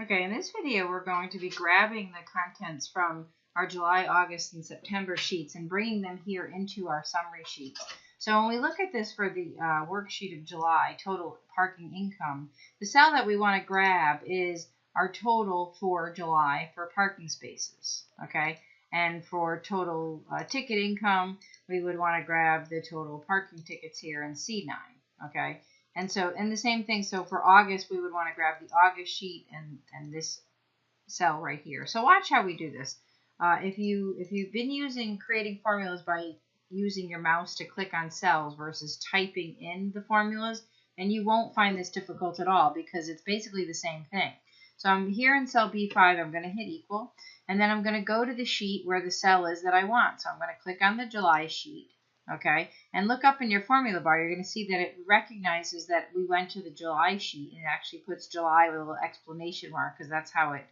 Okay, in this video, we're going to be grabbing the contents from our July, August, and September sheets and bringing them here into our summary sheets. So when we look at this for the worksheet of July, total parking income, the cell that we want to grab is our total for July for parking spaces, okay? And for total ticket income, we would want to grab the total parking tickets here in C9, okay? And the same thing, so for August, we would want to grab the August sheet and this cell right here. So watch how we do this. If you've been creating formulas by using your mouse to click on cells versus typing in the formulas, and you won't find this difficult at all because it's basically the same thing. So I'm here in cell B5, I'm going to hit equal, and then I'm going to go to the sheet where the cell is that I want. So I'm going to click on the July sheet. Okay, and look up in your formula bar, you're going to see that it recognizes that we went to the July sheet, and it actually puts July with a little exclamation mark because that's how it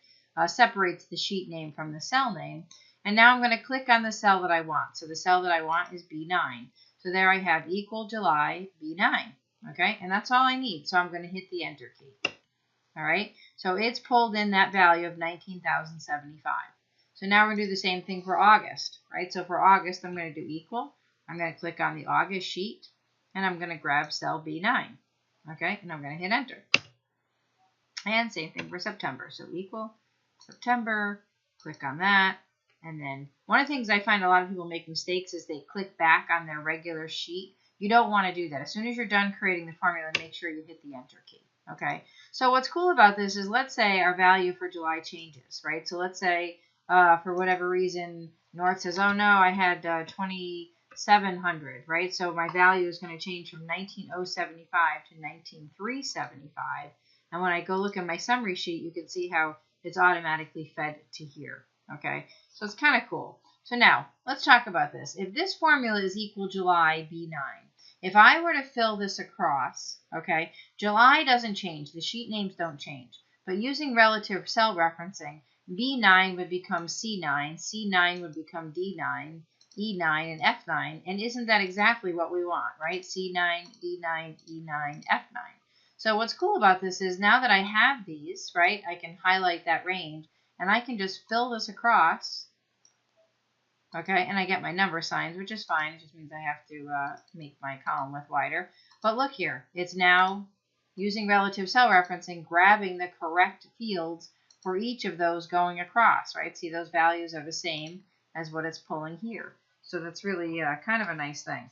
separates the sheet name from the cell name. And now I'm going to click on the cell that I want. So the cell that I want is B9. So there I have equal July B9. Okay, and that's all I need. So I'm going to hit the enter key. All right, so it's pulled in that value of 19,075. So now we're going to do the same thing for August, right? So for August, I'm going to do equal. I'm going to click on the August sheet, and I'm going to grab cell B9, okay, and I'm going to hit enter. And same thing for September, so equal September, click on that, and then one of the things I find a lot of people make mistakes is they click back on their regular sheet. You don't want to do that. As soon as you're done creating the formula, make sure you hit the enter key, okay? So what's cool about this is, let's say our value for July changes, right? So let's say for whatever reason, North says, oh no, I had 2,700, right? So my value is going to change from 19,075 to 19,375. And when I go look at my summary sheet, you can see how it's automatically fed to here, okay? So it's kind of cool. So now, let's talk about this. If this formula is equal July B9, if I were to fill this across, okay, July doesn't change. The sheet names don't change. But using relative cell referencing, B9 would become C9, C9 would become D9, E9 and F9, and isn't that exactly what we want, right? C9, D9, E9, F9. So what's cool about this is now that I have these, right, I can highlight that range, and I can just fill this across, okay, and I get my number signs, which is fine. It just means I have to make my column width wider. But look here, it's now using relative cell referencing, grabbing the correct fields for each of those going across, right? See, those values are the same as what it's pulling here. So that's really kind of a nice thing.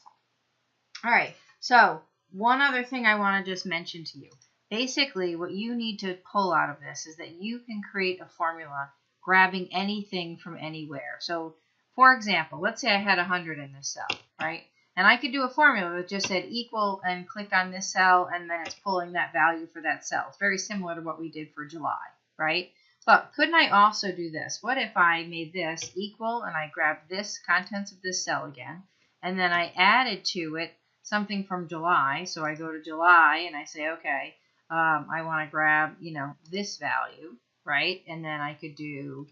All right, so one other thing I want to just mention to you. Basically, what you need to pull out of this is that you can create a formula grabbing anything from anywhere. So, for example, let's say I had 100 in this cell, right? And I could do a formula that just said equal and click on this cell, and then it's pulling that value for that cell. It's very similar to what we did for July, right? But couldn't I also do this? What if I made this equal and I grabbed this contents of this cell again, and then I added to it something from July. So I go to July and I say, okay, I want to grab, this value, right? And then I could do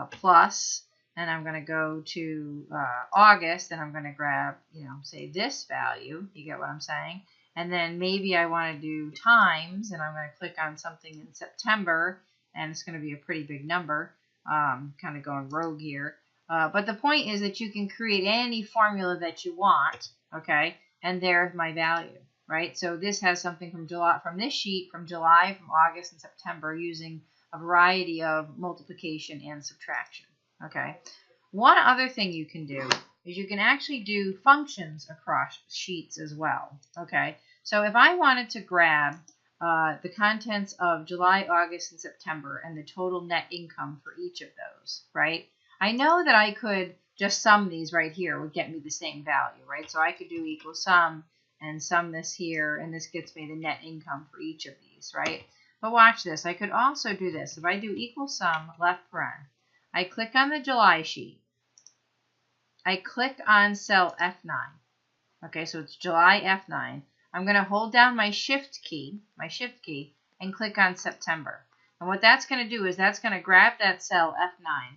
plus, and I'm going to go to August, and I'm going to grab, say this value. You get what I'm saying? And then maybe I want to do times, and I'm going to click on something in September, and it's going to be a pretty big number, kind of going rogue here. But the point is that you can create any formula that you want, okay? And there's my value, right? So this has something from July, from this sheet, from July, from August, and September, using a variety of multiplication and subtraction, okay? One other thing you can do is you can actually do functions across sheets as well, okay? So if I wanted to grab the contents of July, August, and September, and the total net income for each of those, right? I know that I could just sum these right here would get me the same value, right? So I could do equal sum and sum this here, and this gets me the net income for each of these, right? But watch this. I could also do this. If I do equal sum, left paren, I click on the July sheet. I click on cell F9. Okay, so it's July F9. I'm going to hold down my shift key, and click on September. And what that's going to do is that's going to grab that cell F9,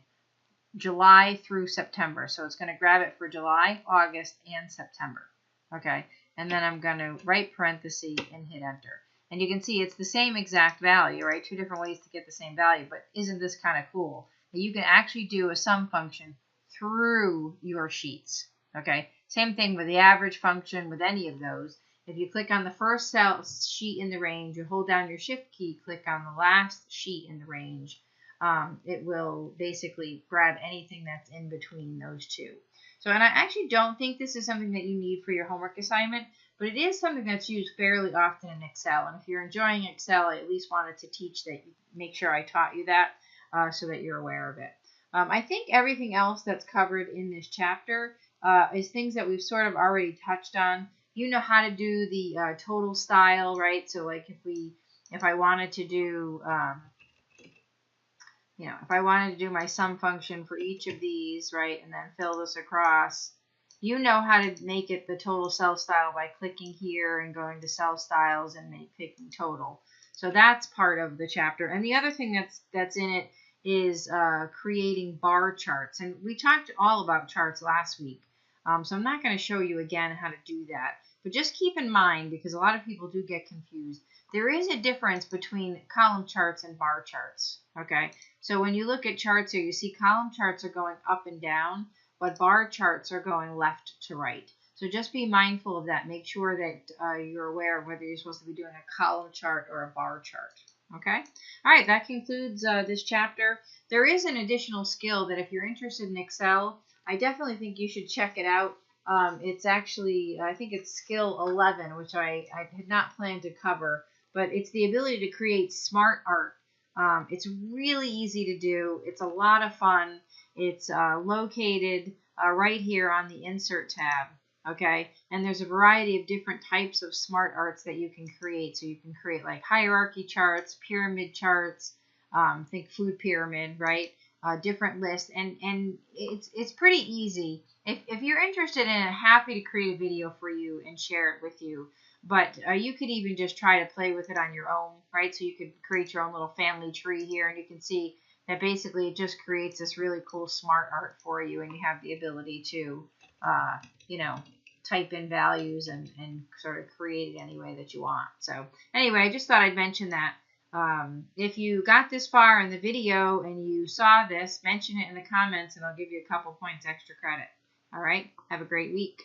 July through September. So it's going to grab it for July, August, and September. Okay, and then I'm going to right parenthesis and hit enter. And you can see it's the same exact value, right? Two different ways to get the same value, but isn't this kind of cool? That you can actually do a sum function through your sheets, okay? Same thing with the average function with any of those. If you click on the first cell sheet in the range, you hold down your shift key, click on the last sheet in the range, it will basically grab anything that's in between those two. So, and I actually don't think this is something that you need for your homework assignment, but it is something that's used fairly often in Excel. And if you're enjoying Excel, I at least wanted to teach that, make sure I taught you that so that you're aware of it. I think everything else that's covered in this chapter is things that we've sort of already touched on. You know how to do the total style, right? So like if I wanted to do, if I wanted to do my sum function for each of these, right, and then fill this across, you know how to make it the total cell style by clicking here and going to cell styles and picking total. So that's part of the chapter. And the other thing that's in it is creating bar charts. And we talked all about charts last week. So I'm not going to show you again how to do that. But just keep in mind, because a lot of people do get confused, there is a difference between column charts and bar charts. Okay, so when you look at charts here, you see column charts are going up and down, but bar charts are going left to right. So just be mindful of that. Make sure that you're aware of whether you're supposed to be doing a column chart or a bar chart. Okay? All right, that concludes this chapter. There is an additional skill that if you're interested in Excel, I definitely think you should check it out. It's actually, I think it's skill 11, which I had not planned to cover, but it's the ability to create smart art. It's really easy to do. It's a lot of fun. It's located right here on the Insert tab, okay? And there's a variety of different types of smart arts that you can create. So you can create like hierarchy charts, pyramid charts, think food pyramid, right? Different lists, and it's pretty easy. If you're interested in it, happy to create a video for you and share it with you. But you could even just try to play with it on your own, right? So you could create your own little family tree here, and you can see that basically it just creates this really cool smart art for you, and you have the ability to, type in values and sort of create it any way that you want. So anyway, I just thought I'd mention that. If you got this far in the video and you saw this, mention it in the comments, and I'll give you a couple points extra credit. All right, have a great week.